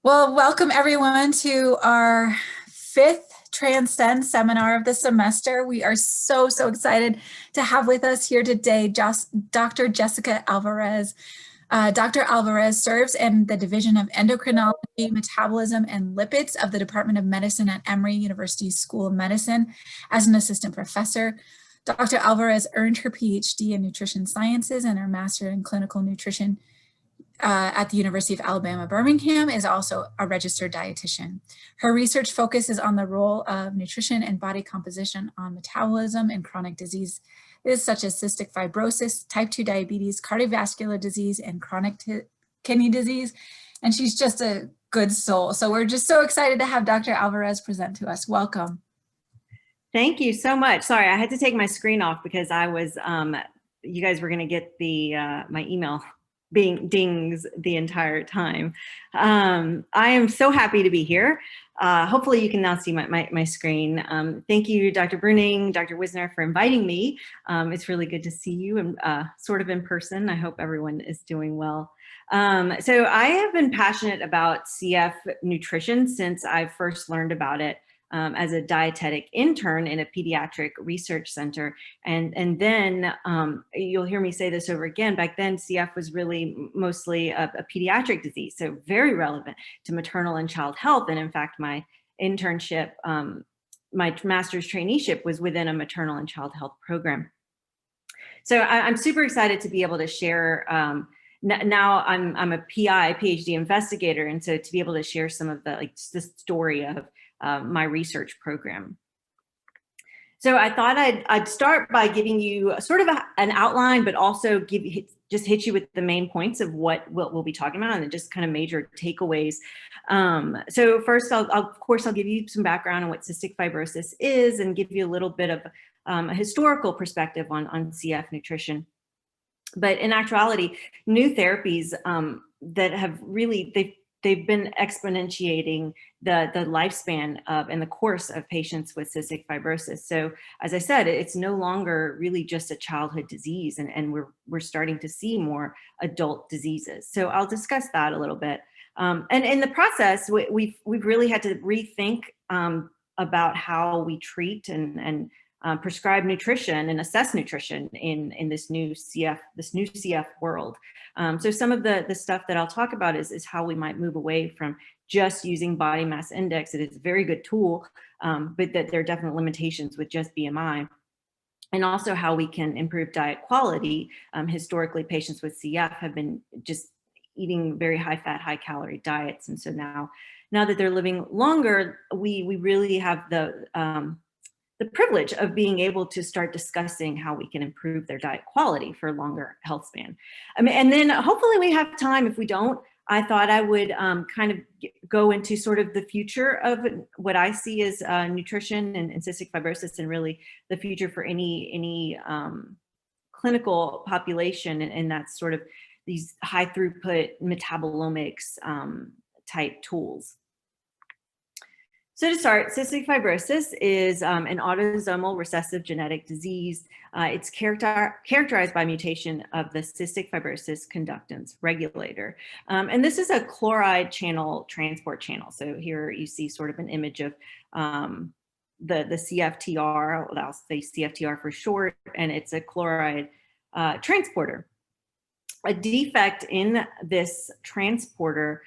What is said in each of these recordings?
Well, welcome everyone to our fifth Transcend seminar of the semester. We are so excited to have with us here today Dr. Jessica Alvarez. Dr. Alvarez serves in the Division of Endocrinology, Metabolism, and Lipids of the Department of Medicine at Emory University School of Medicine as an assistant professor. Dr. Alvarez earned her PhD in nutrition sciences and her master in clinical nutrition at the University of Alabama, Birmingham, is also a registered dietitian. Her research focuses on the role of nutrition and body composition on metabolism and chronic diseases such as cystic fibrosis, type 2 diabetes, cardiovascular disease, and chronic kidney disease. And she's just a good soul. So we're just so excited to have Dr. Alvarez present to us. Welcome. Thank you so much. Sorry, I had to take my screen off because I was, you guys were going to get the my email being dings the entire time. I am so happy to be here. Hopefully you can now see my screen. Thank you, Dr. Bruning, Dr. Wisner, for inviting me. It's really good to see you and sort of in person. I hope everyone is doing well. So I have been passionate about CF nutrition since I first learned about it as a dietetic intern in a pediatric research center. And then you'll hear me say this over again, back then CF was really mostly a pediatric disease, so very relevant to maternal and child health. And in fact, my internship, my master's traineeship was within a maternal and child health program. So I'm super excited to be able to share. Now I'm a PhD investigator, and so to be able to share some of the the story of my research program. So I thought I'd start by giving you sort of an outline, but also just hit you with the main points of what we'll be talking about and just kind of major takeaways. So first, of course, I'll give you some background on what cystic fibrosis is and give you a little bit of a historical perspective on CF nutrition. But in actuality, new therapies that have really, they've been exponentiating the lifespan of and the course of patients with cystic fibrosis. So as I said, it's no longer really just a childhood disease, and we're starting to see more adult diseases. So I'll discuss that a little bit. And in the process, we've really had to rethink about how we treat and prescribe nutrition and assess nutrition in this new CF world. So some of the stuff that I'll talk about is how we might move away from just using body mass index. It is a very good tool, but that there are definite limitations with just BMI. And also how we can improve diet quality. Historically, patients with CF have been just eating very high fat, high calorie diets. And so now that they're living longer, we really have the privilege of being able to start discussing how we can improve their diet quality for a longer health span. And then hopefully we have time. If we don't, I thought I would kind of go into sort of the future of what I see as nutrition and cystic fibrosis, and really the future for any clinical population, and that's sort of these high throughput metabolomics type tools. So to start, cystic fibrosis is an autosomal recessive genetic disease. It's characterized by mutation of the cystic fibrosis conductance regulator. And this is a chloride channel transport channel. So here you see sort of an image of the CFTR, I'll say CFTR for short, and it's a chloride transporter. A defect in this transporter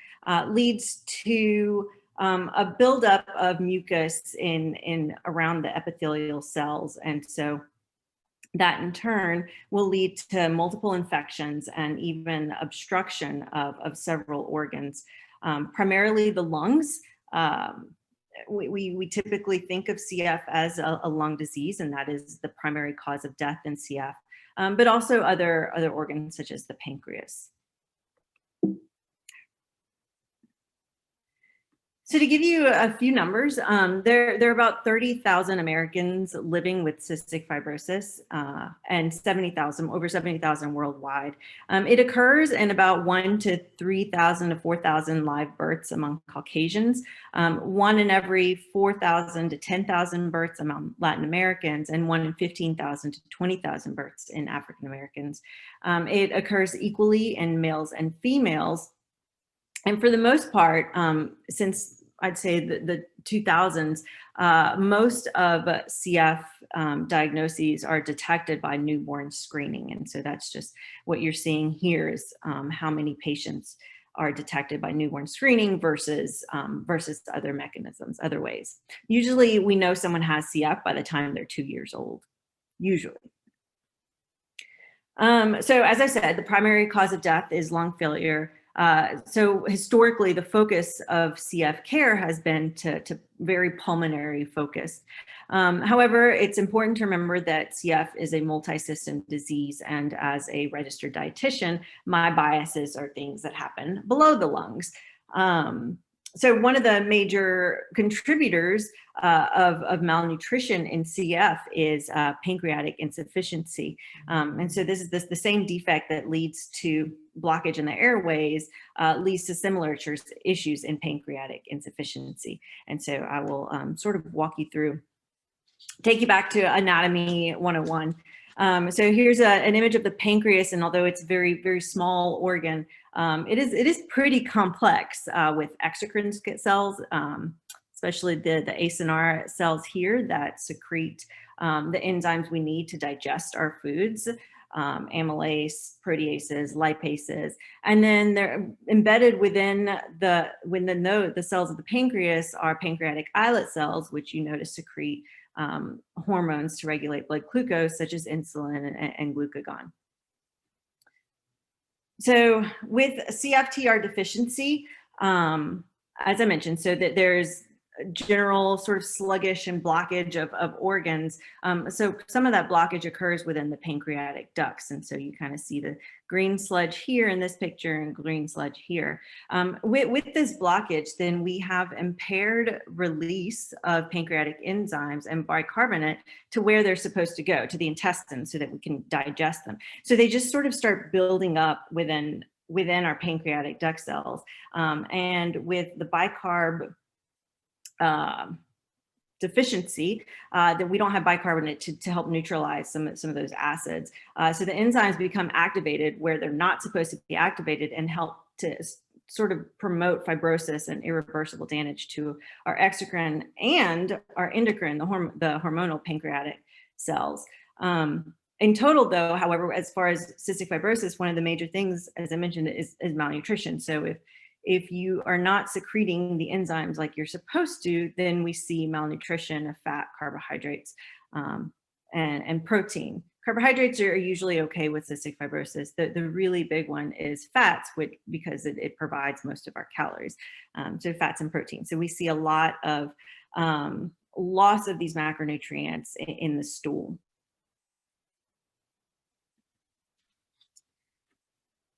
leads to a buildup of mucus in around the epithelial cells. And so that in turn will lead to multiple infections and even obstruction of several organs, primarily the lungs. We typically think of CF as a lung disease, and that is the primary cause of death in CF, but also other organs such as the pancreas. So to give you a few numbers, there are about 30,000 Americans living with cystic fibrosis, and over 70,000 worldwide. It occurs in about 1 to 3,000 to 4,000 live births among Caucasians, 1 in every 4,000 to 10,000 births among Latin Americans, and 1 in 15,000 to 20,000 births in African Americans. It occurs equally in males and females. And for the most part, since I'd say the 2000s, most of CF diagnoses are detected by newborn screening. And so that's just what you're seeing here is how many patients are detected by newborn screening versus other mechanisms, other ways. Usually we know someone has CF by the time they're 2 years old, usually. So as I said, the primary cause of death is lung failure. So historically, the focus of CF care has been to very pulmonary focused. However, it's important to remember that CF is a multi-system disease, and as a registered dietitian, my biases are things that happen below the lungs. So one of the major contributors of malnutrition in CF is pancreatic insufficiency. And so this is the same defect that leads to blockage in the airways, leads to similar issues in pancreatic insufficiency. And so I will sort of walk you through, take you back to Anatomy 101. So here's an image of the pancreas, and although it's a very, very small organ, it is pretty complex with exocrine cells, especially the acinar cells here that secrete the enzymes we need to digest our foods, amylase, proteases, lipases, and then they're embedded within the cells of the pancreas are pancreatic islet cells, which you notice secrete hormones to regulate blood glucose, such as insulin and glucagon. So with CFTR deficiency, as I mentioned, so that there's general sort of sluggish and blockage of organs. So some of that blockage occurs within the pancreatic ducts. And so you kind of see the green sludge here in this picture and green sludge here. With this blockage, then we have impaired release of pancreatic enzymes and bicarbonate to where they're supposed to go, to the intestines, so that we can digest them. So they just sort of start building up within our pancreatic duct cells. And with the bicarb deficiency, that we don't have bicarbonate to help neutralize some of those acids. So the enzymes become activated where they're not supposed to be activated and help to sort of promote fibrosis and irreversible damage to our exocrine and our endocrine, the hormonal pancreatic cells. In total, though, however, as far as cystic fibrosis, one of the major things, as I mentioned, is malnutrition. So if you are not secreting the enzymes like you're supposed to, then we see malnutrition of fat, carbohydrates, and protein. Carbohydrates are usually okay with cystic fibrosis. The really big one is fats, because it provides most of our calories. So fats and protein. So we see a lot of loss of these macronutrients in the stool.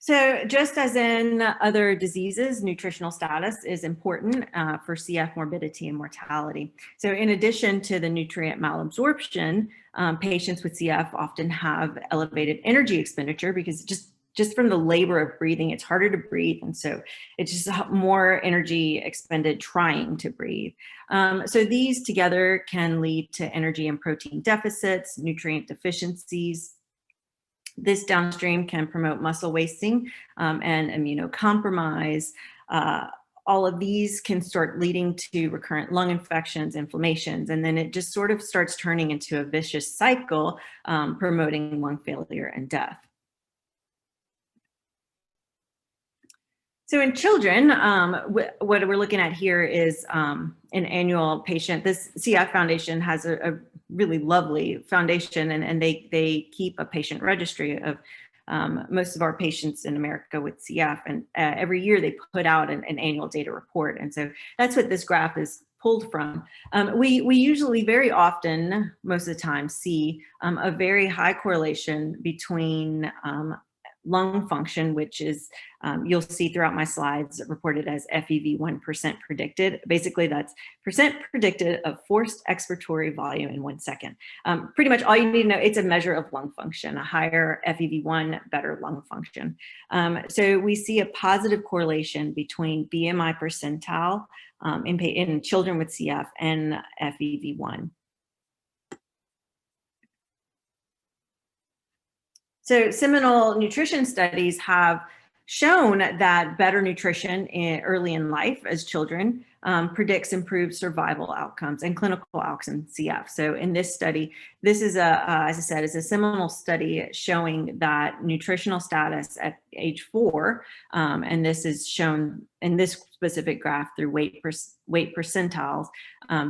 So just as in other diseases, nutritional status is important for CF morbidity and mortality. So in addition to the nutrient malabsorption, patients with CF often have elevated energy expenditure because just from the labor of breathing, it's harder to breathe. And so it's just more energy expended trying to breathe. So these together can lead to energy and protein deficits, nutrient deficiencies. This downstream can promote muscle wasting and immunocompromise. All of these can start leading to recurrent lung infections, inflammations, and then it just sort of starts turning into a vicious cycle, promoting lung failure and death. So in children, what we're looking at here is an annual patient. This CF Foundation has a really lovely foundation, and they keep a patient registry of most of our patients in America with CF, and every year they put out an annual data report. And so that's what this graph is pulled from. We usually very often, most of the time, see a very high correlation between lung function, which is, you'll see throughout my slides, reported as FEV1% predicted. Basically, that's percent predicted of forced expiratory volume in 1 second. Pretty much all you need to know, it's a measure of lung function. A higher FEV1, better lung function. So we see a positive correlation between BMI percentile in children with CF and FEV1. So seminal nutrition studies have shown that better nutrition early in life as children predicts improved survival outcomes and clinical outcomes in CF. So in this study, this is as I said, is a seminal study showing that nutritional status at age 4, and this is shown in this specific graph through weight percentiles,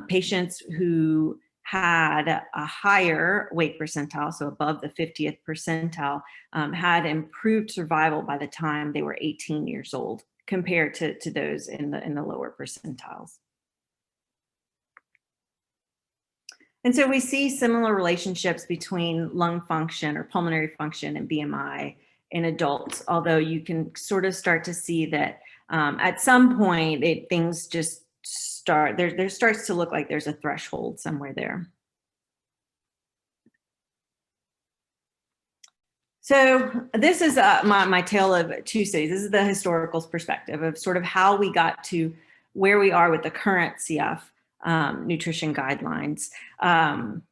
patients who had a higher weight percentile, so above the 50th percentile, had improved survival by the time they were 18 years old compared to those in the lower percentiles. And so we see similar relationships between lung function or pulmonary function and BMI in adults, although you can sort of start to see that at some point things just start, there starts to look like there's a threshold somewhere there. So this is my tale of two studies. This is the historical perspective of sort of how we got to where we are with the current CF nutrition guidelines.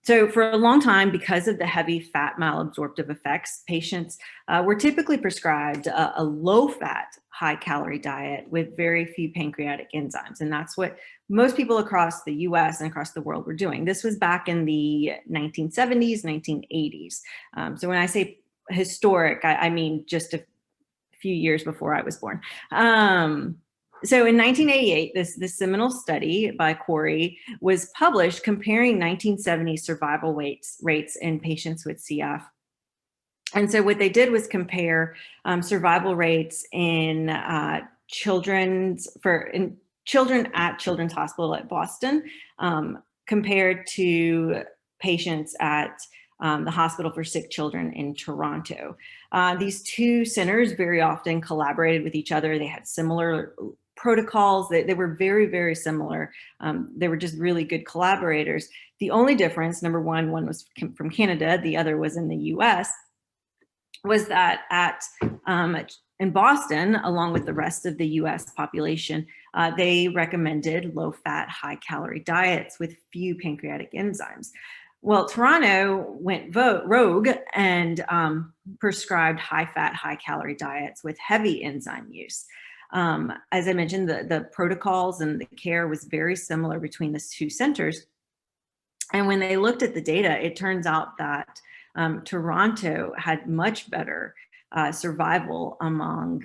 So for a long time, because of the heavy fat malabsorptive effects, patients were typically prescribed a low-fat, high-calorie diet with very few pancreatic enzymes. And that's what most people across the US and across the world were doing. This was back in the 1970s, 1980s. So when I say historic, I mean just a few years before I was born. So in 1988, this seminal study by Corey was published comparing 1970 survival rates in patients with CF. And so what they did was compare survival rates in children at Children's Hospital at Boston compared to patients at the Hospital for Sick Children in Toronto. These two centers very often collaborated with each other. They had similar protocols. They were very, very similar. They were just really good collaborators. The only difference, number one was from Canada, the other was in the US, was that in Boston, along with the rest of the US population, they recommended low-fat, high-calorie diets with few pancreatic enzymes. Well, Toronto went rogue and prescribed high-fat, high-calorie diets with heavy enzyme use. As I mentioned, the protocols and the care was very similar between the two centers. And when they looked at the data, it turns out that Toronto had much better survival among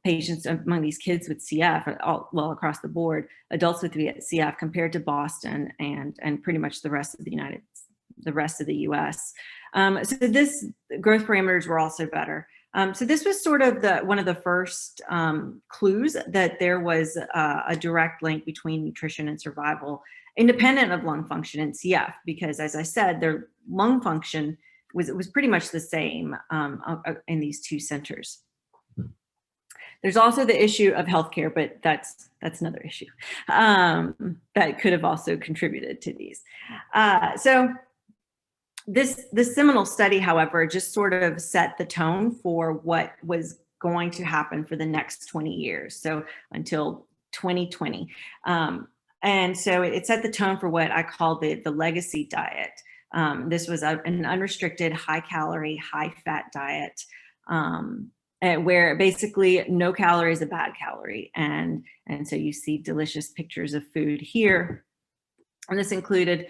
patients, among these kids with CF, well, across the board, adults with CF compared to Boston and pretty much the rest of the US. So this growth parameters were also better. So this was sort of one of the first clues that there was a direct link between nutrition and survival, independent of lung function in CF, because as I said, their lung function was pretty much the same in these two centers. There's also the issue of healthcare, but that's another issue that could have also contributed to these. So this seminal study, however, just sort of set the tone for what was going to happen for the next 20 years, so until 2020. And so it set the tone for what I call the legacy diet. This was an unrestricted, high-calorie, high-fat diet where basically no calorie is a bad calorie. And so you see delicious pictures of food here. And this included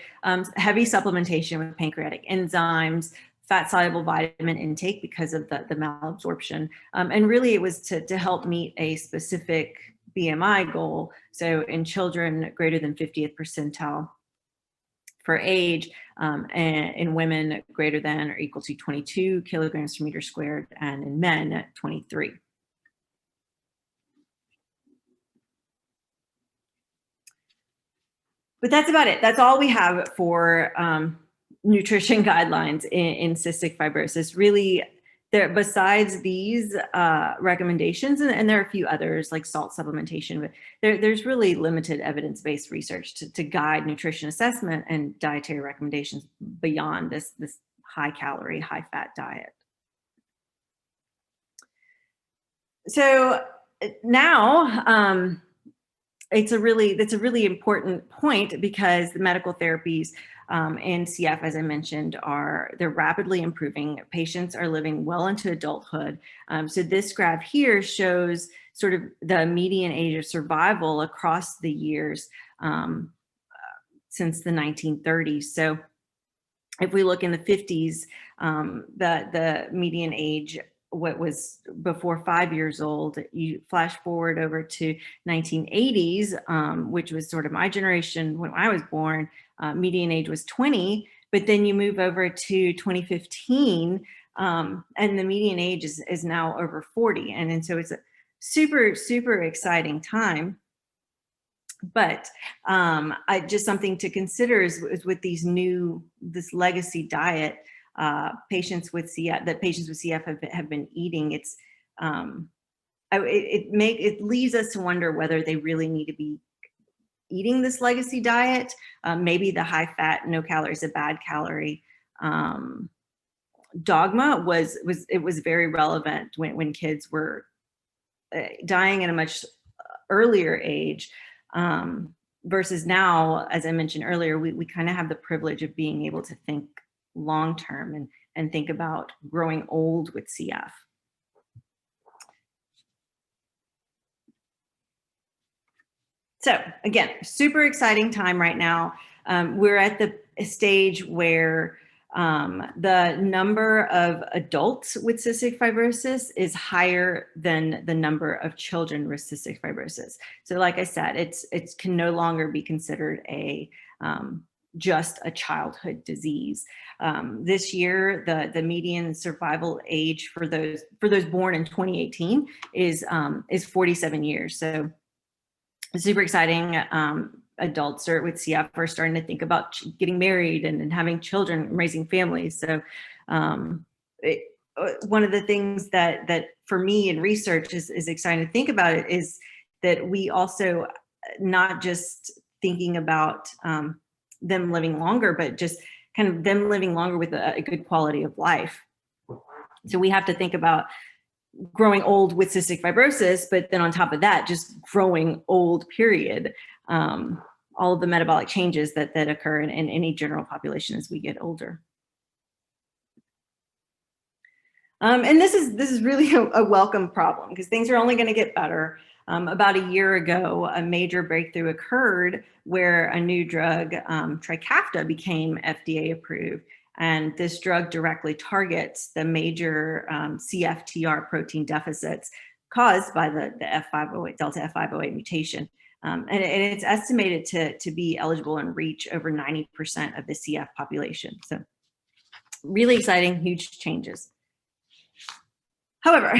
heavy supplementation with pancreatic enzymes, fat-soluble vitamin intake because of the malabsorption. And really it was to help meet a specific BMI goal. So in children greater than 50th percentile for age, and in women greater than or equal to 22 kilograms per meter squared, and in men 23. But that's about it. That's all we have for nutrition guidelines in cystic fibrosis. Really, besides these recommendations, and there are a few others like salt supplementation, but there's really limited evidence-based research to guide nutrition assessment and dietary recommendations beyond this high-calorie, high-fat diet. So now, it's a really important point because the medical therapies and CF, as I mentioned, they're rapidly improving. Patients are living well into adulthood. So this graph here shows sort of the median age of survival across the years since the 1930s. So if we look in the 50s, the median age, what was before 5 years old, you flash forward over to 1980s, which was sort of my generation when I was born, median age was 20, but then you move over to 2015, and the median age is now over 40. And so it's a super, super exciting time. But just something to consider is with this legacy diet, patients with CF have been eating. It leads us to wonder whether they really need to be eating this legacy diet. Maybe the high fat, no calories, a bad calorie dogma was very relevant when kids were dying at a much earlier age. Versus now, as I mentioned earlier, we kind of have the privilege of being able to think long-term and think about growing old with CF. So again, super exciting time right now. We're at the stage where the number of adults with cystic fibrosis is higher than the number of children with cystic fibrosis. So like I said, it can no longer be considered just a childhood disease. This year, the median survival age for those born in 2018 is 47 years. So super exciting. Adults with CF are starting to think about getting married and having children and raising families. So one of the things that for me in research is exciting to think about it is that we also not just thinking about them living longer, but just kind of them living longer with a good quality of life. So we have to think about growing old with cystic fibrosis, but then on top of that, just growing old, period. All of the metabolic changes that occur in any general population as we get older. And this is really a welcome problem because things are only going to get better. About a year ago, a major breakthrough occurred where a new drug, Trikafta, became FDA approved. And this drug directly targets the major CFTR protein deficits caused by the F508, Delta F508 mutation. And it's estimated to be eligible and reach over 90% of the CF population. So really exciting, huge changes. However,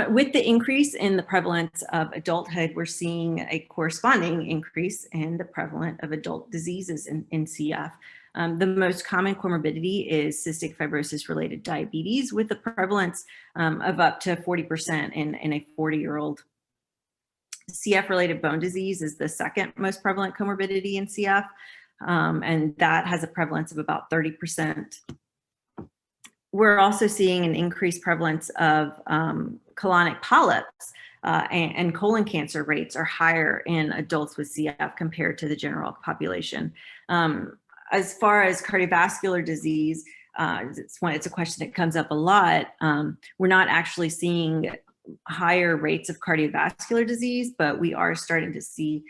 with the increase in the prevalence of adulthood, we're seeing a corresponding increase in the prevalence of adult diseases in CF. The most common comorbidity is cystic fibrosis-related diabetes, with a prevalence of up to 40% in a 40-year-old. CF-related bone disease is the second most prevalent comorbidity in CF, and that has a prevalence of about 30%. We're also seeing an increased prevalence of colonic polyps, and colon cancer rates are higher in adults with CF compared to the general population. As far as cardiovascular disease, it's a question that comes up a lot. We're not actually seeing higher rates of cardiovascular disease, but we are starting to see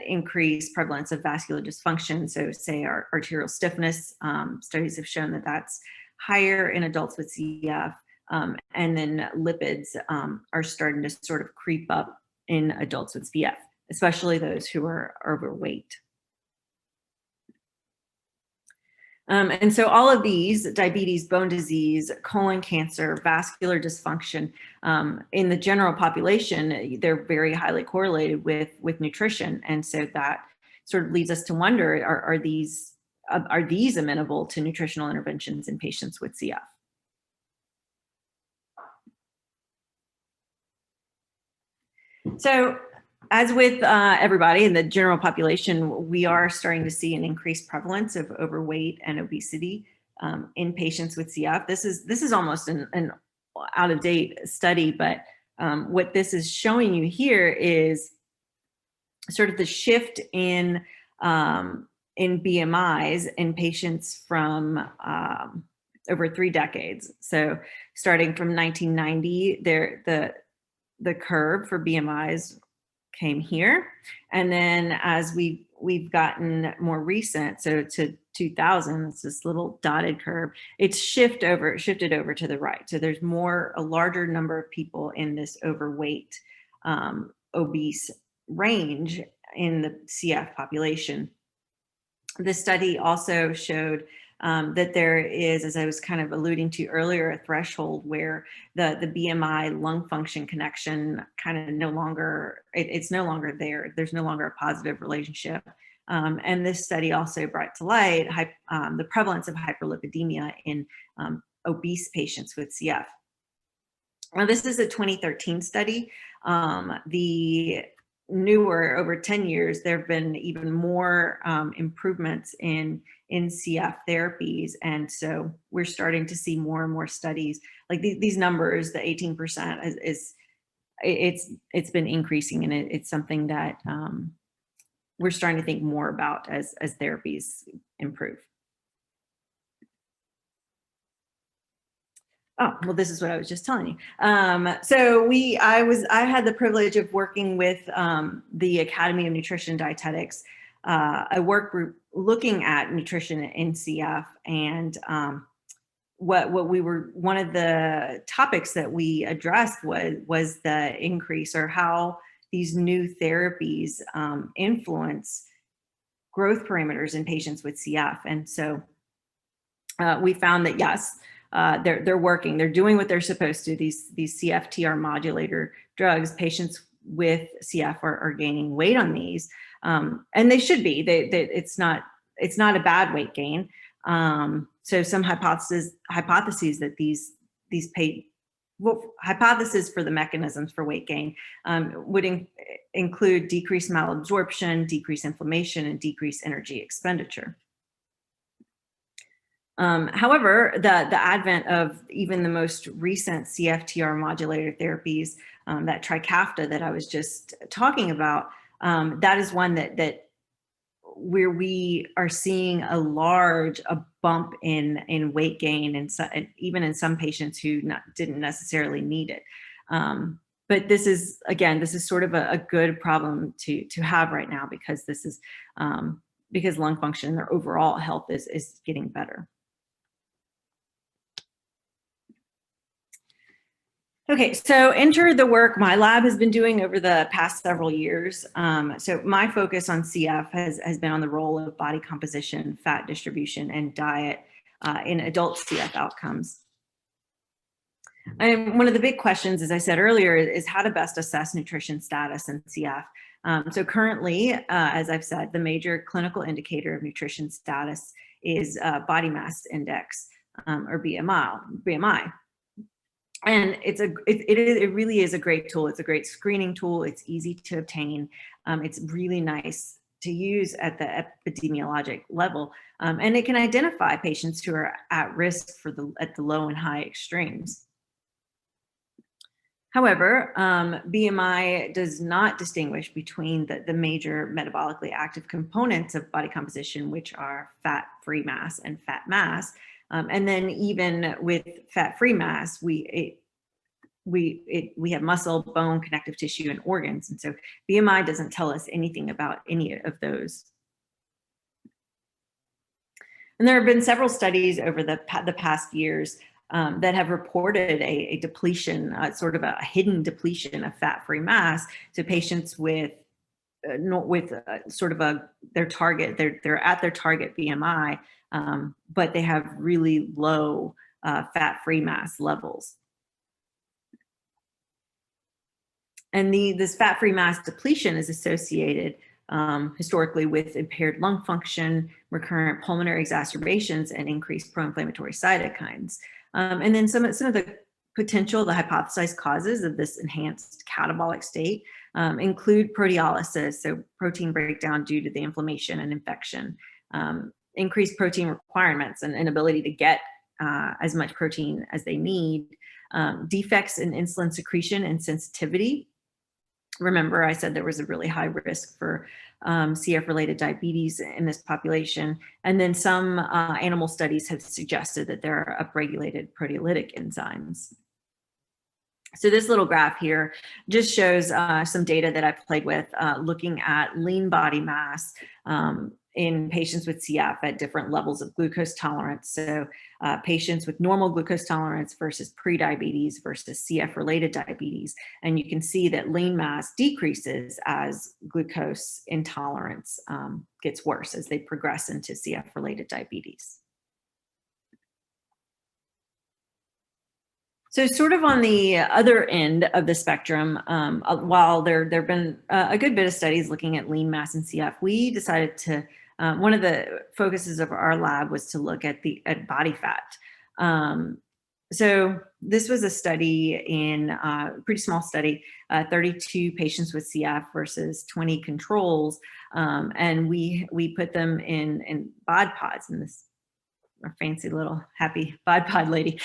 increased prevalence of vascular dysfunction. So say our arterial stiffness, studies have shown that that's higher in adults with CF, and then lipids are starting to sort of creep up in adults with CF, especially those who are overweight. And so all of these, diabetes, bone disease, colon cancer, vascular dysfunction, in the general population, they're very highly correlated with nutrition. And so that sort of leads us to wonder, are these amenable to nutritional interventions in patients with CF? So as with everybody in the general population, we are starting to see an increased prevalence of overweight and obesity in patients with CF. This is almost an out-of-date study, but what this is showing you here is sort of the shift in in BMIs in patients from over 3 decades. So starting from 1990, the curve for BMIs came here. And then as we've gotten more recent, so to 2000, it's this little dotted curve, it's shifted over to the right. So there's a larger number of people in this overweight, obese range in the CF population. This study also showed that there is, as I was kind of alluding to earlier, a threshold where the BMI lung function connection kind of it's no longer there. There's no longer a positive relationship. And this study also brought to light the prevalence of hyperlipidemia in obese patients with CF. Now, this is a 2013 study. The newer, over 10 years, there have been even more improvements in CF therapies. And so we're starting to see more and more studies like these numbers. The 18% it's been increasing, and it's something that we're starting to think more about as therapies improve. Oh, well, this is what I was just telling you. So I had the privilege of working with the Academy of Nutrition and Dietetics, a work group looking at nutrition in CF, and one of the topics that we addressed was the increase, or how these new therapies influence growth parameters in patients with CF. And so we found that yes, they're working. They're doing what they're supposed to. These CFTR modulator drugs, patients with CF are gaining weight on these, and they should be. It's not a bad weight gain. So some hypotheses that hypotheses for the mechanisms for weight gain would include decreased malabsorption, decreased inflammation, and decreased energy expenditure. However, the advent of even the most recent CFTR modulator therapies, that Trikafta that I was just talking about, that is one that where we are seeing a bump in weight gain, and even in some patients who didn't necessarily need it. But this is sort of a good problem to have right now, because this is because lung function and their overall health is getting better. Okay, so enter the work my lab has been doing over the past several years. So my focus on CF has been on the role of body composition, fat distribution, and diet in adult CF outcomes. And one of the big questions, as I said earlier, is how to best assess nutrition status in CF. So currently, as I've said, the major clinical indicator of nutrition status is body mass index, or BMI. And it really is a great tool. It's a great screening tool. It's easy to obtain. It's really nice to use at the epidemiologic level, and it can identify patients who are at risk at the low and high extremes. However, BMI does not distinguish between the major metabolically active components of body composition, which are fat-free mass and fat mass. And then even with fat-free mass, we have muscle, bone, connective tissue, and organs. And so BMI doesn't tell us anything about any of those. And there have been several studies over the past years that have reported a depletion, sort of a hidden depletion of fat-free mass. So patients with sort of their target, they're at their target BMI, but they have really low fat-free mass levels. And this fat-free mass depletion is associated historically with impaired lung function, recurrent pulmonary exacerbations, and increased pro-inflammatory cytokines. And then some of the the hypothesized causes of this enhanced catabolic state include proteolysis, so protein breakdown due to the inflammation and infection, increased protein requirements and inability to get as much protein as they need, defects in insulin secretion and sensitivity, Remember, I said there was a really high risk for CF-related diabetes in this population. And then some animal studies have suggested that there are upregulated proteolytic enzymes. So this little graph here just shows some data that I played with looking at lean body mass in patients with CF at different levels of glucose tolerance. So patients with normal glucose tolerance versus pre-diabetes versus CF-related diabetes. And you can see that lean mass decreases as glucose intolerance gets worse as they progress into CF-related diabetes. So sort of on the other end of the spectrum, while there have been a good bit of studies looking at lean mass in CF, we decided to, one of the focuses of our lab was to look at body fat. So this was a study a pretty small study, 32 patients with CF versus 20 controls. And we put them in bod pods, and this our fancy little happy bod pod lady.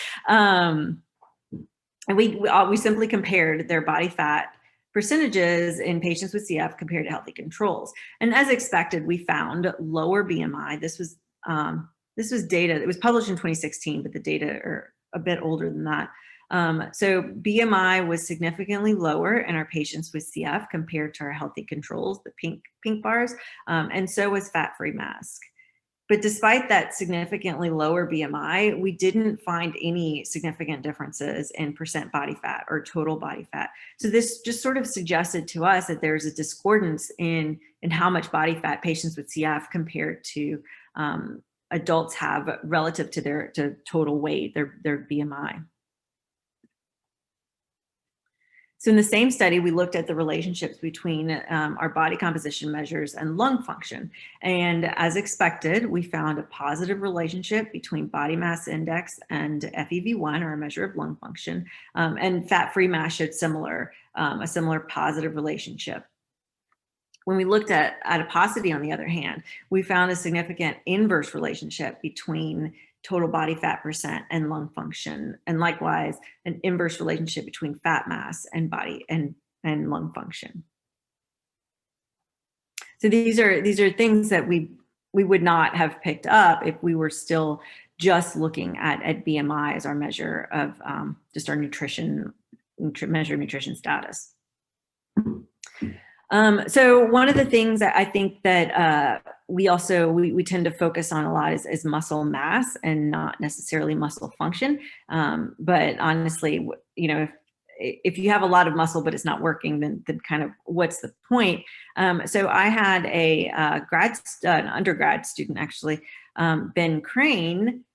And we simply compared their body fat percentages in patients with CF compared to healthy controls. And as expected, we found lower BMI. This was data, it was published in 2016, but the data are a bit older than that. So BMI was significantly lower in our patients with CF compared to our healthy controls, the pink bars, and so was fat-free mass. But despite that significantly lower BMI, we didn't find any significant differences in percent body fat or total body fat. So this just sort of suggested to us that there's a discordance in how much body fat patients with CF compared to adults have relative to their total weight, their BMI. So in the same study, we looked at the relationships between our body composition measures and lung function. And as expected, we found a positive relationship between body mass index and FEV1, or a measure of lung function, and fat-free mass showed a similar positive relationship. When we looked at adiposity, on the other hand, we found a significant inverse relationship between total body fat percent and lung function, and likewise an inverse relationship between fat mass and body and lung function. So these are things that we would not have picked up if we were still just looking at BMI as our measure of just our nutrition status. So one of the things that I think that we tend to focus on a lot is muscle mass and not necessarily muscle function. But honestly, you know, if you have a lot of muscle but it's not working, then kind of what's the point? So I had an undergrad student, actually, Ben Crane,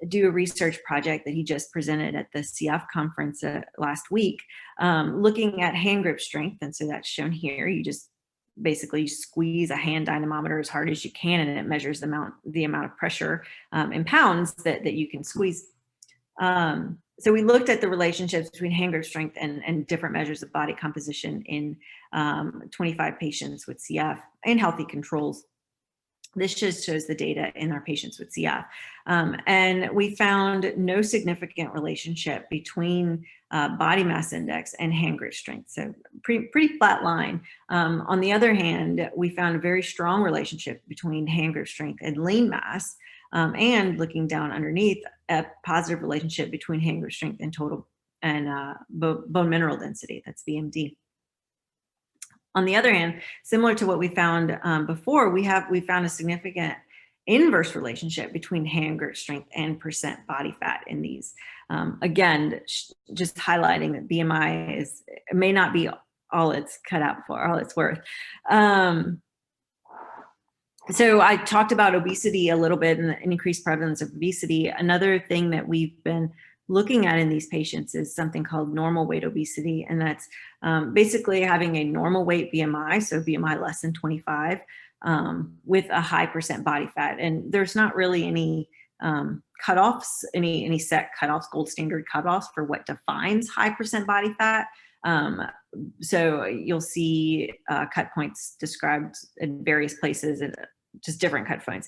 do a research project that he just presented at the CF conference last week, looking at hand grip strength. And so that's shown here. You just basically squeeze a hand dynamometer as hard as you can, and it measures the amount of pressure in pounds that you can squeeze. So we looked at the relationships between hand grip strength and different measures of body composition in 25 patients with CF and healthy controls. This just shows the data in our patients with CF. And we found no significant relationship between body mass index and hand grip strength. So pretty flat line. On the other hand, we found a very strong relationship between hand grip strength and lean mass. And looking down underneath, a positive relationship between hand grip strength and total and bone mineral density, that's BMD. On the other hand, similar to what we found before, we found a significant inverse relationship between hand grip strength and percent body fat in these. Again, just highlighting that BMI may not be all it's cut out for, all it's worth. So I talked about obesity a little bit and the increased prevalence of obesity. Another thing that we've been looking at in these patients is something called normal weight obesity. And that's basically having a normal weight BMI, so BMI less than 25, with a high percent body fat. And there's not really any cutoffs, any set cutoffs, gold standard cutoffs for what defines high percent body fat. So you'll see cut points described in various places, and just different cut points.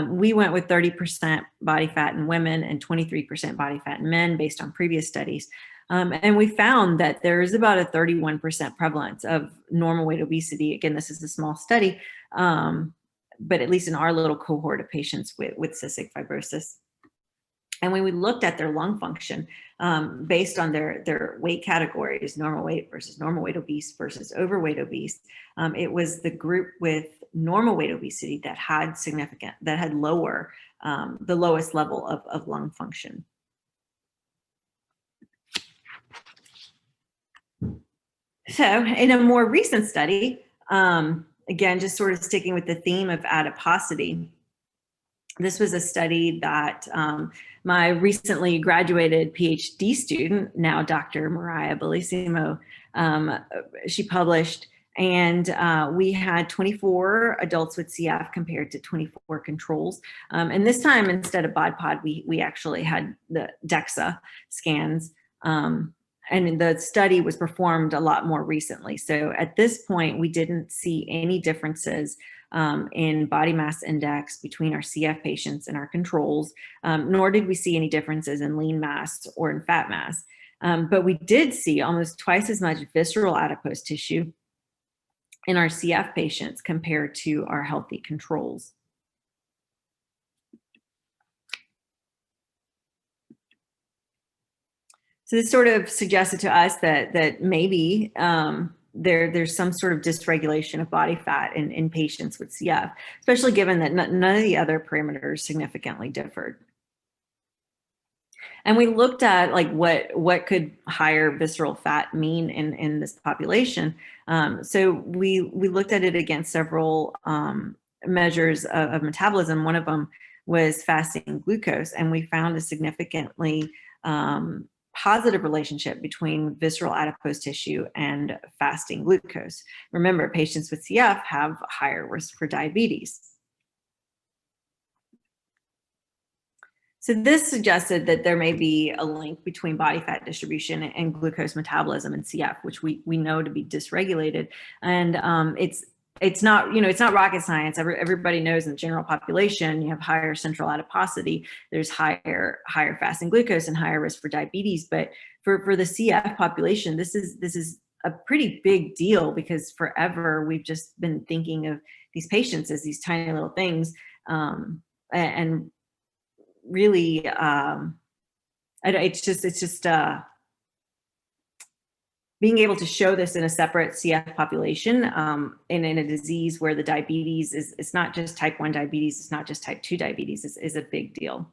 We went with 30% body fat in women and 23% body fat in men based on previous studies. And we found that there is about a 31% prevalence of normal weight obesity. Again, this is a small study, but at least in our little cohort of patients with cystic fibrosis. And when we looked at their lung function based on their weight categories, normal weight versus normal weight obese versus overweight obese, it was the group with normal weight obesity that had lower, the lowest level of lung function. So in a more recent study, again, just sort of sticking with the theme of adiposity, this was a study that my recently graduated PhD student, now Dr. Mariah Bellissimo, she published, and we had 24 adults with CF compared to 24 controls. And this time, instead of BOD-POD, we actually had the DEXA scans. And the study was performed a lot more recently. So at this point, we didn't see any differences in body mass index between our CF patients and our controls, nor did we see any differences in lean mass or in fat mass. But we did see almost twice as much visceral adipose tissue in our CF patients compared to our healthy controls. So this sort of suggested to us that maybe there's some sort of dysregulation of body fat in patients with CF, especially given that none of the other parameters significantly differed. And we looked at like what could higher visceral fat mean in this population. So we looked at it against several measures of metabolism. One of them was fasting glucose, and we found a significantly positive relationship between visceral adipose tissue and fasting glucose. Remember, patients with CF have higher risk for diabetes. So this suggested that there may be a link between body fat distribution and glucose metabolism in CF, which we know to be dysregulated. And it's not, it's not rocket science. Everybody knows in the general population, you have higher central adiposity, there's higher fasting glucose and higher risk for diabetes. But for the CF population, this is a pretty big deal, because forever we've just been thinking of these patients as these tiny little things, and really, it's just being able to show this in a separate CF population, and in a disease where the diabetes it's not just type 1 diabetes, it's not just type 2 diabetes, is a big deal.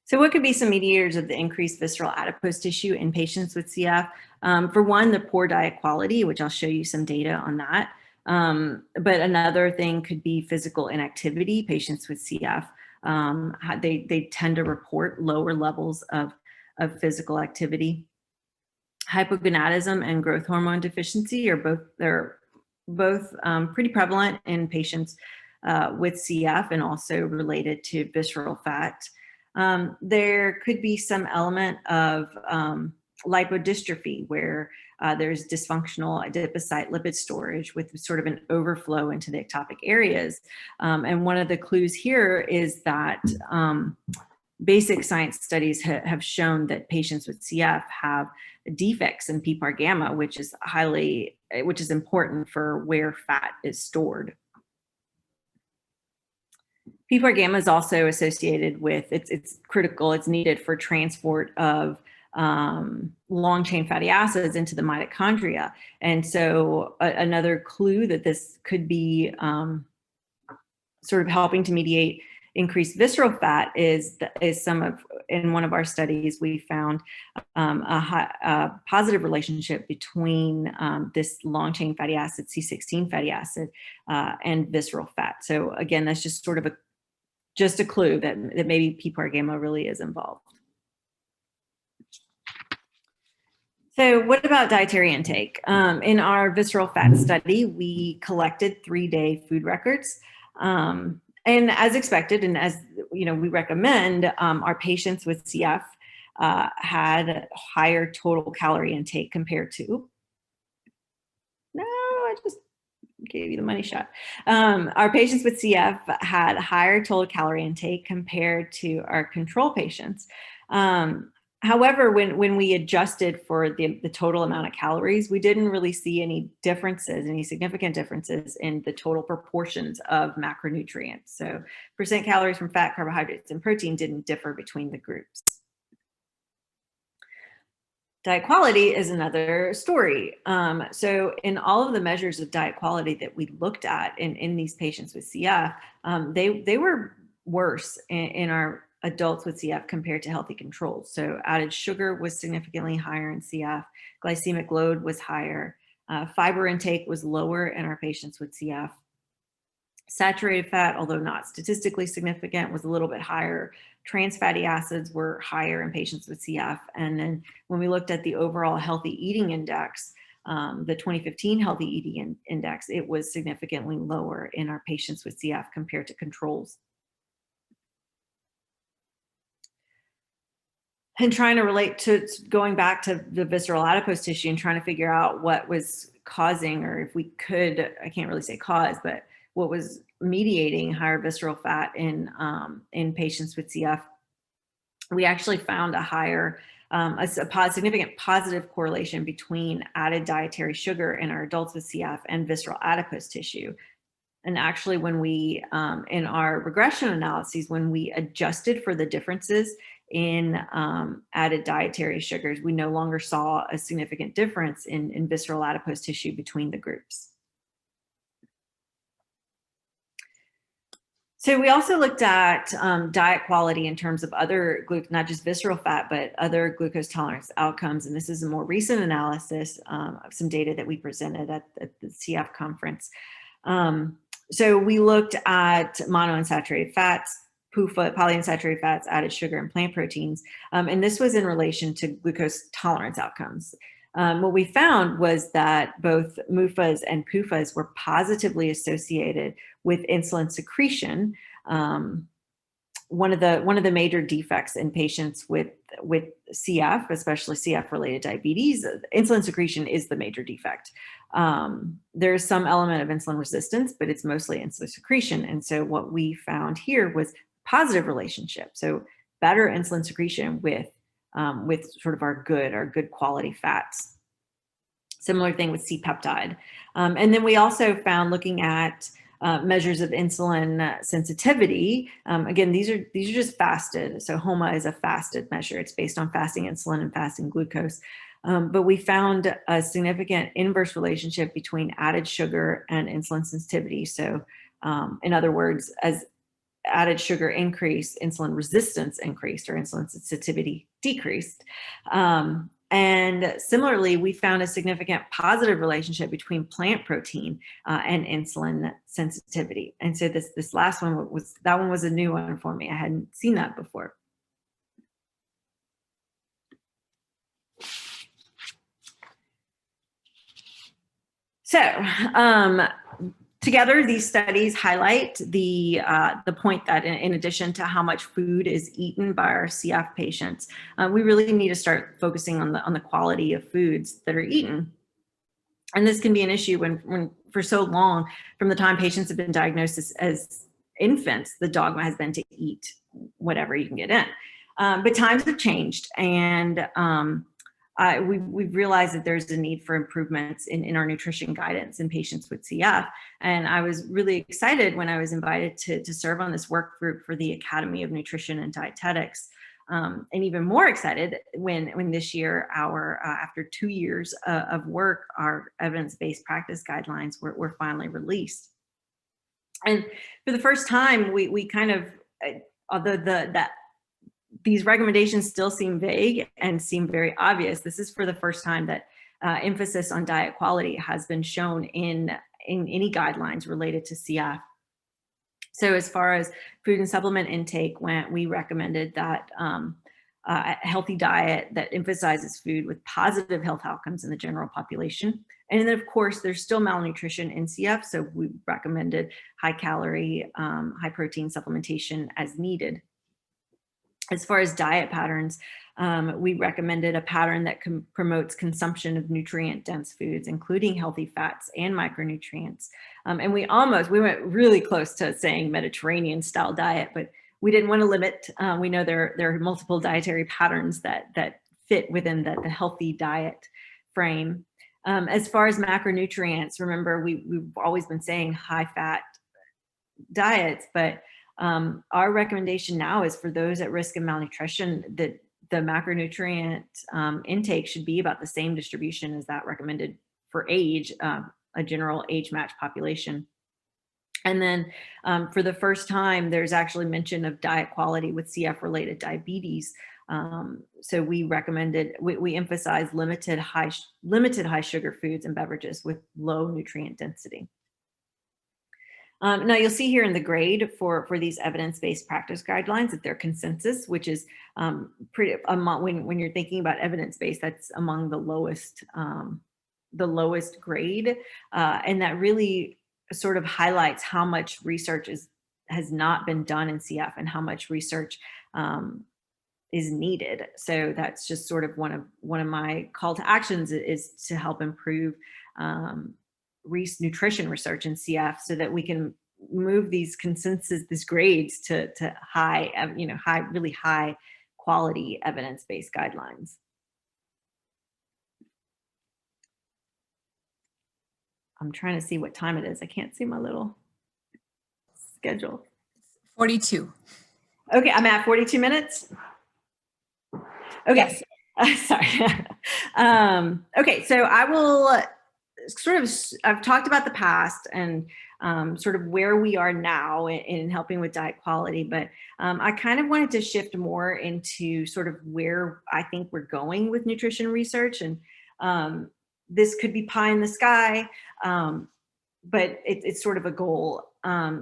So what could be some mediators of the increased visceral adipose tissue in patients with CF? For one, the poor diet quality, which I'll show you some data on that. But another thing could be physical inactivity. Patients with CF, they tend to report lower levels of physical activity. Hypogonadism and growth hormone deficiency they're both pretty prevalent in patients with CF, and also related to visceral fat. There could be some element of lipodystrophy, where there's dysfunctional adipocyte lipid storage with sort of an overflow into the ectopic areas. And one of the clues here is that basic science studies have shown that patients with CF have defects in PPAR gamma, which is important for where fat is stored. PPAR gamma is also associated with, it's critical, it's needed for transport of long chain fatty acids into the mitochondria. And so another clue that this could be sort of helping to mediate increased visceral fat is in one of our studies, we found a positive relationship between this long chain fatty acid, C16 fatty acid, and visceral fat. So again, that's just sort of just a clue that maybe PPAR gamma really is involved. So what about dietary intake? In our visceral fat study, we collected 3-day food records. And as expected, and as we recommend, our patients with CF had higher total calorie intake compared to, no, I just gave you the money shot. Our patients with CF had higher total calorie intake compared to our control patients. However, when we adjusted for the total amount of calories, we didn't really see any differences, any significant differences in the total proportions of macronutrients. So percent calories from fat, carbohydrates, and protein didn't differ between the groups. Diet quality is another story. So in all of the measures of diet quality that we looked at in these patients with CF, they were worse in our adults with CF compared to healthy controls. So added sugar was significantly higher in CF, glycemic load was higher, fiber intake was lower in our patients with CF. Saturated fat, although not statistically significant, was a little bit higher. Trans fatty acids were higher in patients with CF. And then when we looked at the overall healthy eating index, the 2015 healthy eating index, it was significantly lower in our patients with CF compared to controls. And trying to relate to going back to the visceral adipose tissue and trying to figure out what was causing, or if we could, I can't really say cause, but what was mediating higher visceral fat in patients with CF, we actually found a higher, a significant positive correlation between added dietary sugar in our adults with CF and visceral adipose tissue. And actually, when we, in our regression analyses, when we adjusted for the differences in added dietary sugars, we no longer saw a significant difference in visceral adipose tissue between the groups. So we also looked at diet quality in terms of other, not just visceral fat, but other glucose tolerance outcomes. And this is a more recent analysis of some data that we presented at the CF conference. So we looked at monounsaturated fats, PUFA, polyunsaturated fats, added sugar, and plant proteins. And this was in relation to glucose tolerance outcomes. What we found was that both MUFAs and PUFAs were positively associated with insulin secretion. One of the major defects in patients with CF, especially CF-related diabetes, insulin secretion is the major defect. There's some element of insulin resistance, but it's mostly insulin secretion. And so what we found here was positive relationship. So better insulin secretion with sort of our good quality fats. Similar thing with C-peptide. And then we also found, looking at measures of insulin sensitivity. Again, these are just fasted. So HOMA is a fasted measure. It's based on fasting insulin and fasting glucose. But we found a significant inverse relationship between added sugar and insulin sensitivity. So in other words, as added sugar increased, insulin resistance increased, or insulin sensitivity decreased. And similarly, we found a significant positive relationship between plant protein and insulin sensitivity. And so this last one was a new one for me. I hadn't seen that before. So together, these studies highlight the point that in addition to how much food is eaten by our CF patients, we really need to start focusing on the quality of foods that are eaten. And this can be an issue when for so long, from the time patients have been diagnosed as infants, the dogma has been to eat whatever you can get in. But times have changed, and we've realized that there's a need for improvements in our nutrition guidance in patients with CF. And I was really excited when I was invited to serve on this work group for the Academy of Nutrition and Dietetics. And even more excited when this year, after 2 years of work, our evidence-based practice guidelines were finally released. And for the first time, we kind of, although these recommendations still seem vague and seem very obvious, this is for the first time that emphasis on diet quality has been shown in any guidelines related to CF. So as far as food and supplement intake went, we recommended that a healthy diet that emphasizes food with positive health outcomes in the general population. And then, of course, there's still malnutrition in CF, so we recommended high calorie, high protein supplementation as needed. As far as diet patterns, we recommended a pattern that promotes consumption of nutrient-dense foods, including healthy fats and micronutrients. And we went really close to saying Mediterranean-style diet, but we didn't want to limit. We know there are multiple dietary patterns that fit within the healthy diet frame. As far as macronutrients, remember we've always been saying high fat diets, but our recommendation now is for those at risk of malnutrition that the macronutrient intake should be about the same distribution as that recommended for age, a general age match population. And then for the first time, there's actually mention of diet quality with CF related diabetes. So we recommended, we emphasize limited high sugar foods and beverages with low nutrient density. Now you'll see here in the grade for these evidence-based practice guidelines that they're consensus, which is pretty when you're thinking about evidence-based, that's among the lowest grade, and that really sort of highlights how much research has not been done in CF and how much research is needed. So that's just sort of one of my call to actions is to help improve nutrition research in CF so that we can move these grades to high, really high quality evidence-based guidelines. I'm trying to see what time it is. I can't see my little schedule. 42. Okay, I'm at 42 minutes. Okay, yes. Sorry. Okay, so I will I've talked about the past and sort of where we are now in helping with diet quality, but I kind of wanted to shift more into sort of where I think we're going with nutrition research. And this could be pie in the sky, but it's sort of a goal.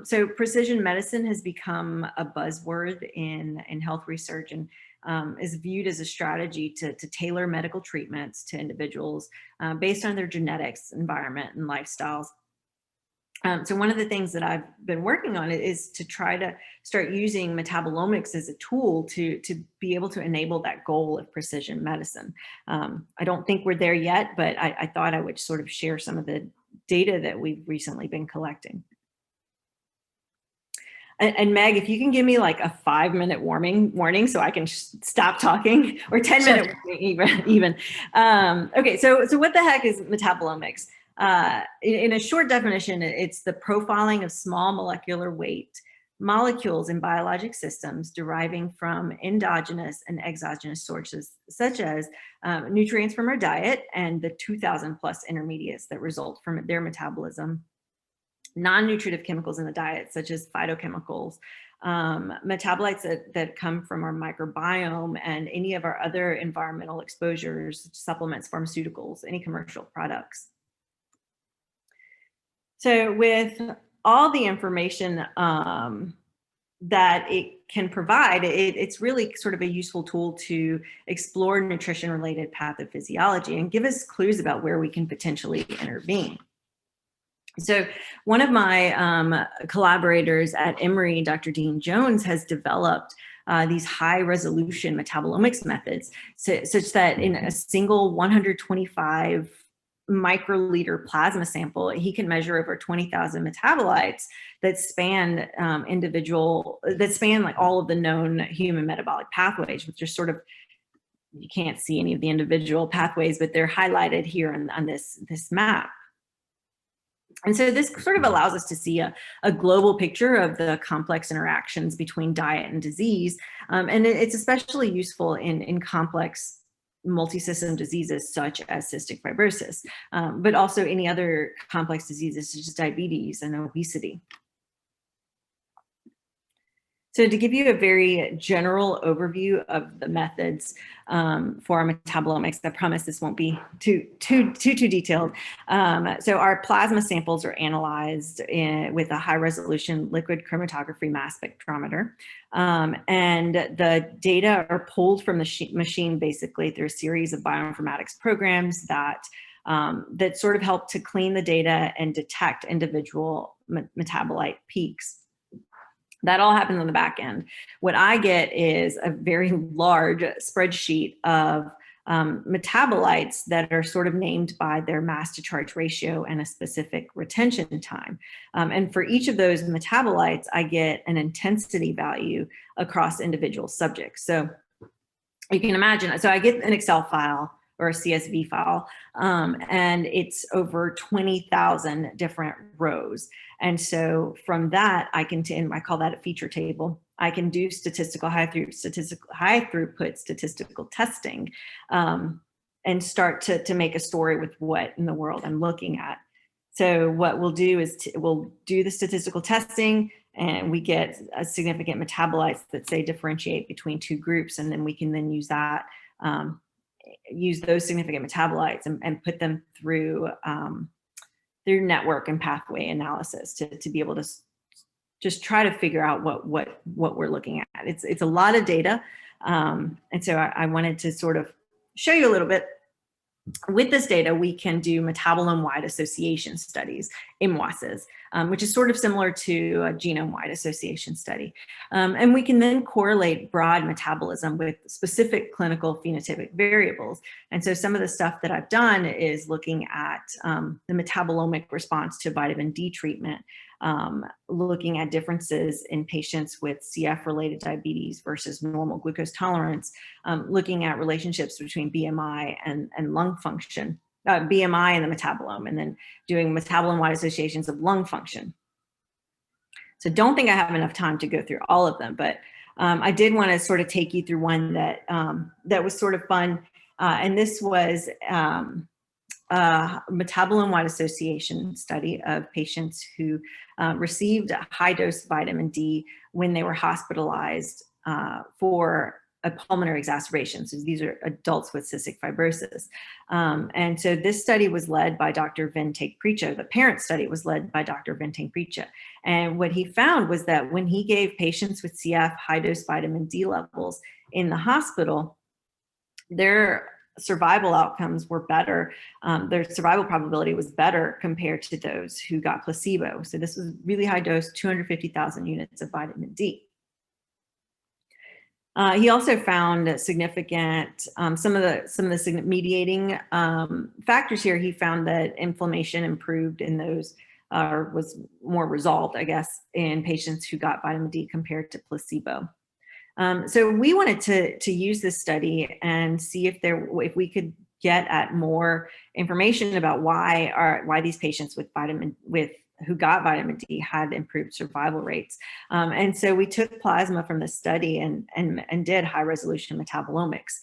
So precision medicine has become a buzzword in health research and is viewed as a strategy to tailor medical treatments to individuals based on their genetics, environment, and lifestyles. So one of the things that I've been working on is to try to start using metabolomics as a tool to be able to enable that goal of precision medicine. I don't think we're there yet, but I thought I would sort of share some of the data that we've recently been collecting. And Meg, if you can give me like a 5-minute warning so I can stop talking, or 10-minute warning even. Okay, so what the heck is metabolomics? In a short definition, it's the profiling of small molecular weight molecules in biologic systems deriving from endogenous and exogenous sources, such as nutrients from our diet and the 2,000 plus intermediates that result from their metabolism, non-nutritive chemicals in the diet, such as phytochemicals, metabolites that come from our microbiome, and any of our other environmental exposures, supplements, pharmaceuticals, any commercial products. So with all the information that it can provide, it's really sort of a useful tool to explore nutrition-related pathophysiology and give us clues about where we can potentially intervene. So one of my collaborators at Emory, Dr. Dean Jones, has developed these high-resolution metabolomics methods such that in a single 125 microliter plasma sample, he can measure over 20,000 metabolites that span like all of the known human metabolic pathways, which are sort of, you can't see any of the individual pathways, but they're highlighted here on this map. And so this sort of allows us to see a global picture of the complex interactions between diet and disease. And it's especially useful in complex multi-system diseases such as cystic fibrosis, but also any other complex diseases such as diabetes and obesity. So to give you a very general overview of the methods for our metabolomics, I promise this won't be too detailed. So our plasma samples are analyzed with a high resolution liquid chromatography mass spectrometer. And the data are pulled from the machine basically through a series of bioinformatics programs that sort of help to clean the data and detect individual metabolite peaks. That all happens on the back end. What I get is a very large spreadsheet of metabolites that are sort of named by their mass to charge ratio and a specific retention time. And for each of those metabolites, I get an intensity value across individual subjects. So you can imagine, so I get an Excel file or a CSV file, and it's over 20,000 different rows. And so from that, I call that a feature table. I can do high throughput statistical testing, and start to make a story with what in the world I'm looking at. So what we'll do is we'll do the statistical testing, and we get a significant metabolites that say differentiate between two groups, and then we can then use that, use those significant metabolites and put them through network and pathway analysis to be able to just try to figure out what we're looking at. It's a lot of data, and so I wanted to sort of show you a little bit. With this data, we can do metabolome-wide association studies, MWASs, which is sort of similar to a genome-wide association study. And we can then correlate broad metabolism with specific clinical phenotypic variables. And so some of the stuff that I've done is looking at the metabolomic response to vitamin D treatment, looking at differences in patients with CF-related diabetes versus normal glucose tolerance, looking at relationships between BMI and lung function, BMI and the metabolome, and then doing metabolome-wide associations of lung function. So don't think I have enough time to go through all of them, but I did want to sort of take you through one that that was sort of fun, and this was metabolome-wide association study of patients who received high-dose vitamin D when they were hospitalized for a pulmonary exacerbation. So these are adults with cystic fibrosis. And so this study was led by Dr. Ventek Pricha. The parent study was led by Dr. Ventek Pricha. And what he found was that when he gave patients with CF high-dose vitamin D levels in the hospital, their survival outcomes were better. Their survival probability was better compared to those who got placebo. So this was really high dose, 250,000 units of vitamin D. He also found significant, some of the mediating factors here. He found that inflammation improved in those, was more resolved, I guess, in patients who got vitamin D compared to placebo. So we wanted to use this study and see if we could get at more information about why these patients who got vitamin D had improved survival rates. And so we took plasma from the study and did high resolution metabolomics.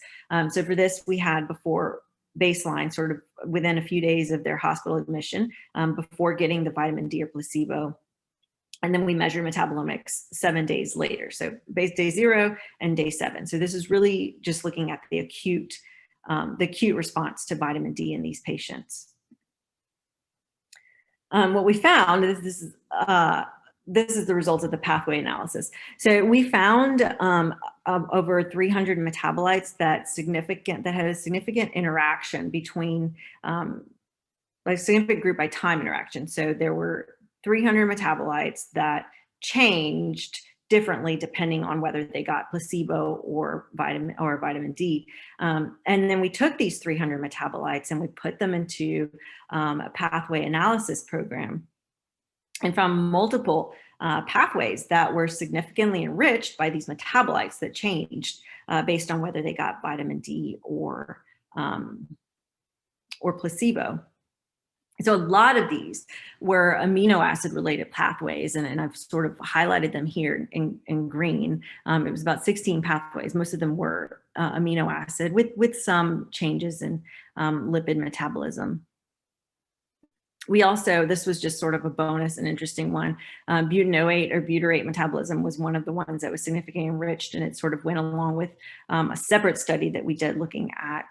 So for this, we had before baseline, sort of within a few days of their hospital admission, before getting the vitamin D or placebo. And then we measured metabolomics 7 days later. So base day 0 and day 7. So this is really just looking at the acute response to vitamin D in these patients. What we found is this is the result of the pathway analysis. So we found over 300 metabolites that had a significant interaction between a significant group by time interaction. So there were 300 metabolites that changed differently depending on whether they got placebo or vitamin D. And then we took these 300 metabolites and we put them into a pathway analysis program and found multiple pathways that were significantly enriched by these metabolites that changed based on whether they got vitamin D or placebo. So a lot of these were amino acid related pathways, and I've sort of highlighted them here in green. It was about 16 pathways. Most of them were amino acid with some changes in lipid metabolism. We also, this was just sort of a bonus, an interesting one. Butanoate or butyrate metabolism was one of the ones that was significantly enriched, and it sort of went along with a separate study that we did looking at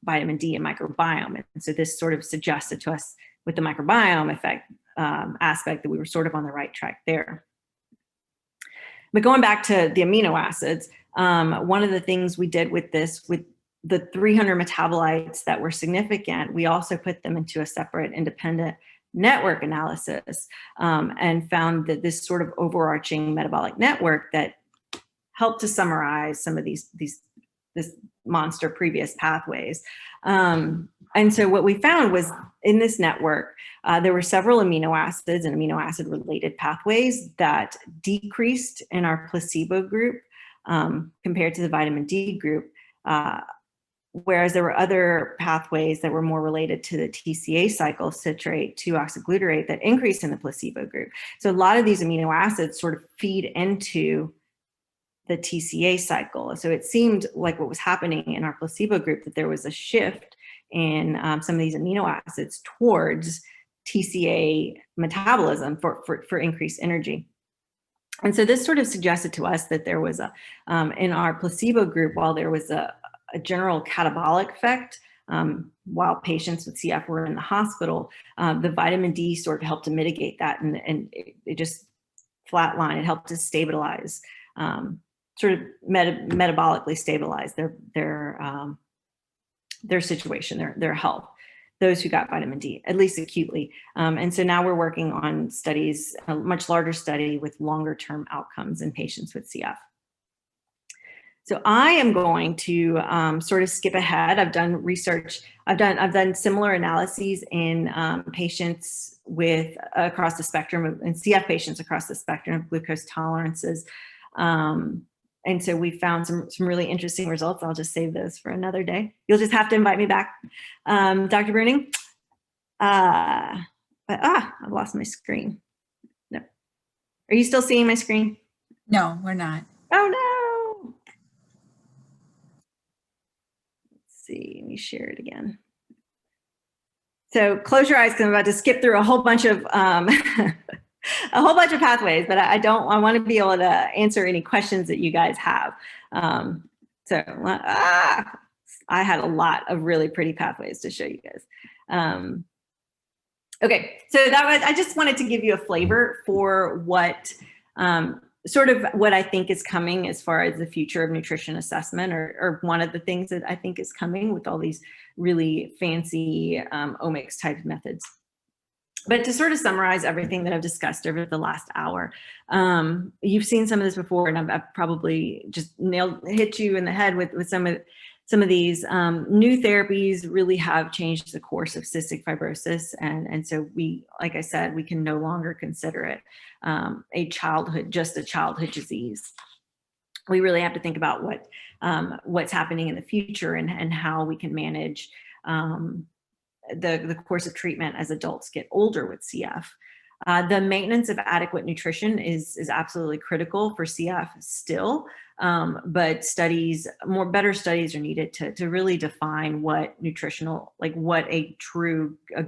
vitamin D and microbiome. And so this sort of suggested to us with the microbiome effect aspect that we were sort of on the right track there. But going back to the amino acids, one of the things we did with the 300 metabolites that were significant, we also put them into a separate independent network analysis and found that this sort of overarching metabolic network that helped to summarize some of this monster previous pathways. And so what we found was in this network, there were several amino acids and amino acid related pathways that decreased in our placebo group compared to the vitamin D group. Whereas there were other pathways that were more related to the TCA cycle, citrate, 2-oxyglutarate, that increased in the placebo group. So a lot of these amino acids sort of feed into the TCA cycle. So it seemed like what was happening in our placebo group, that there was a shift in some of these amino acids towards TCA metabolism for increased energy. And so this sort of suggested to us that there was in our placebo group, while there was a general catabolic effect, while patients with CF were in the hospital, the vitamin D sort of helped to mitigate that, and it just flatlined. It helped to stabilize, sort of metabolically stabilize their situation, their health, those who got vitamin D, at least acutely. And so now we're working on studies, a much larger study with longer term outcomes in patients with CF. So I am going to sort of skip ahead. I've done research. I've done similar analyses in patients with across the spectrum in CF patients across the spectrum of glucose tolerances. And so we found some really interesting results. I'll just save those for another day. You'll just have to invite me back, Dr. Bruning. I've lost my screen. No, are you still seeing my screen? No, we're not. Oh no. See, let me share it again. So close your eyes because I'm about to skip through a whole bunch of a whole bunch of pathways, but I want to be able to answer any questions that you guys have. I had a lot of really pretty pathways to show you guys. Okay, so I just wanted to give you a flavor for what sort of what I think is coming as far as the future of nutrition assessment, or one of the things that I think is coming with all these really fancy omics type methods. But to sort of summarize everything that I've discussed over the last hour, you've seen some of this before, and I've probably just hit you in the head with some of these new therapies really have changed the course of cystic fibrosis, and so like I said, we can no longer consider it just a childhood disease. We really have to think about what's happening in the future and how we can manage the course of treatment as adults get older with CF. The maintenance of adequate nutrition is absolutely critical for CF still, but better studies are needed to really define what a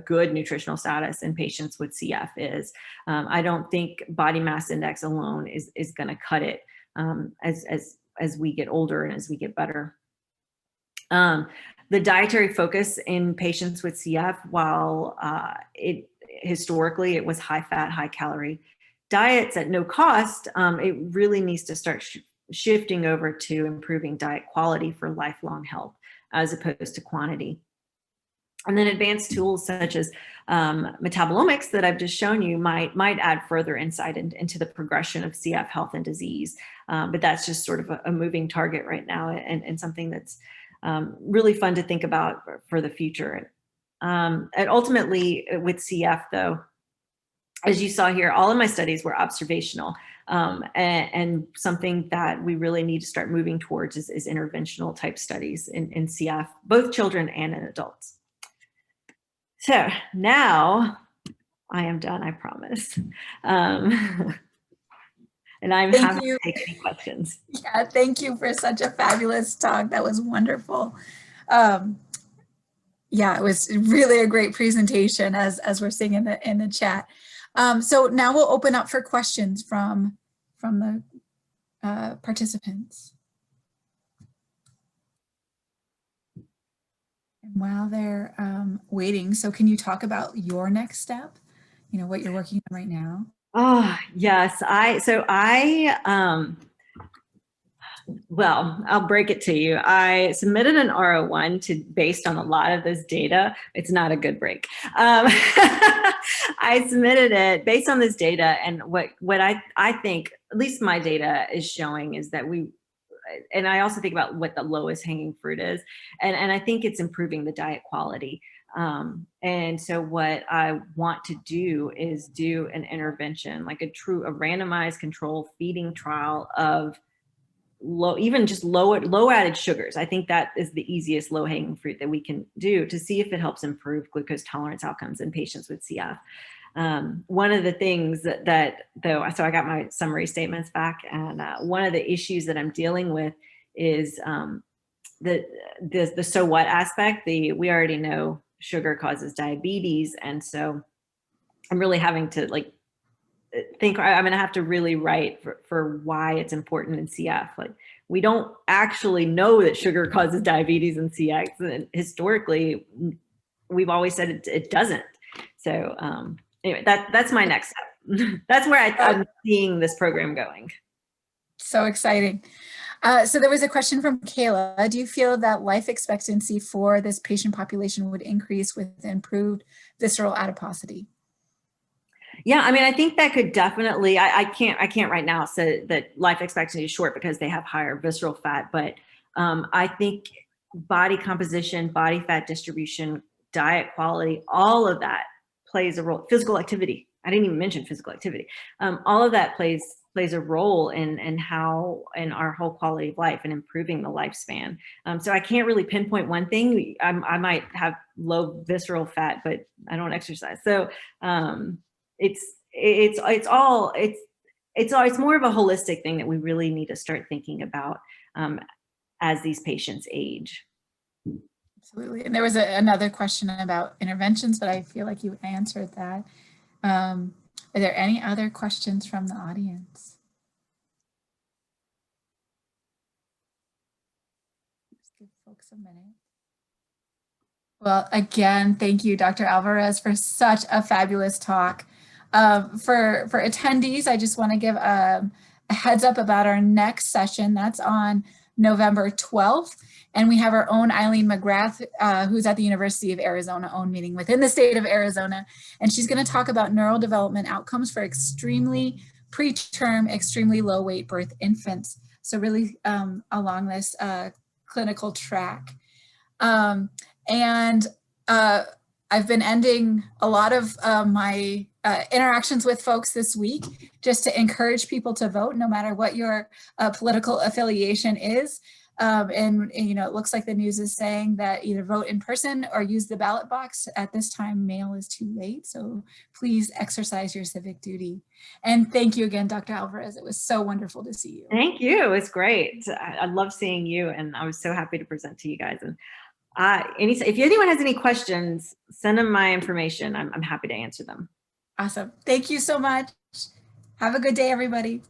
good nutritional status in patients with CF is. I don't think body mass index alone is going to cut it as we get older and as we get better. The dietary focus in patients with CF, while historically it was high fat, high calorie diets at no cost, it really needs to start shifting over to improving diet quality for lifelong health as opposed to quantity. And then advanced tools such as Metabolomics that I've just shown you might add further insight into the progression of CF health and disease. But that's just sort of a moving target right now, and something that's really fun to think about for the future. And ultimately with CF though, as you saw here, all of my studies were observational, and something that we really need to start moving towards is interventional type studies in CF, both children and in adults. So now I am done, I promise. And I'm happy to take any questions. Yeah, thank you for such a fabulous talk. That was wonderful. Yeah, it was really a great presentation, as we're seeing in the chat. So now we'll open up for questions from the participants. And while they're waiting, so can you talk about your next step? You know, what you're working on right now? Oh, yes. Well, I'll break it to you. I submitted an R01 based on a lot of this data. It's not a good break. I submitted it based on this data, and what I think, at least my data is showing, is that and I also think about what the lowest hanging fruit is. And I think it's improving the diet quality. And so what I want to do is do an intervention, like a randomized control feeding trial of even just low added sugars. I think that is the easiest low hanging fruit that we can do to see if it helps improve glucose tolerance outcomes in patients with CF. One of the things so I got my summary statements back, and one of the issues that I'm dealing with is the so what aspect. We already know sugar causes diabetes, and so I'm really having to think. I'm going to have to really write for why it's important in CF. Like, we don't actually know that sugar causes diabetes in CF, and historically we've always said it doesn't. So anyway, that's my next step. That's where I'm seeing this program going. So exciting. So there was a question from Kayla. Do you feel that life expectancy for this patient population would increase with improved visceral adiposity? Yeah, I mean, I think that could definitely, I can't right now say that life expectancy is short because they have higher visceral fat, but I think body composition, body fat distribution, diet quality, all of that plays a role. Physical activity, I didn't even mention physical activity. All of that plays a role in our whole quality of life and improving the lifespan. So I can't really pinpoint one thing. I might have low visceral fat, but I don't exercise. So it's more of a holistic thing that we really need to start thinking about as these patients age. Absolutely. And there was another question about interventions, but I feel like you answered that. Are there any other questions from the audience? Just give folks a minute. Well, again, thank you, Dr. Alvarez, for such a fabulous talk. For attendees, I just want to give a heads up about our next session. That's on November 12th. And we have our own Eileen McGrath, who's at the University of Arizona, own meeting within the state of Arizona. And she's going to talk about neurodevelopment outcomes for extremely preterm, extremely low weight birth infants. So really along this clinical track. I've been ending a lot of my interactions with folks this week just to encourage people to vote, no matter what your political affiliation is. And you know, it looks like the news is saying that either vote in person or use the ballot box. At this time, mail is too late. So please exercise your civic duty. And thank you again, Dr. Alvarez. It was so wonderful to see you. Thank you. It's great. I love seeing you, and I was so happy to present to you guys. And if anyone has any questions, send them my information. I'm happy to answer them. Awesome. Thank you so much. Have a good day, everybody.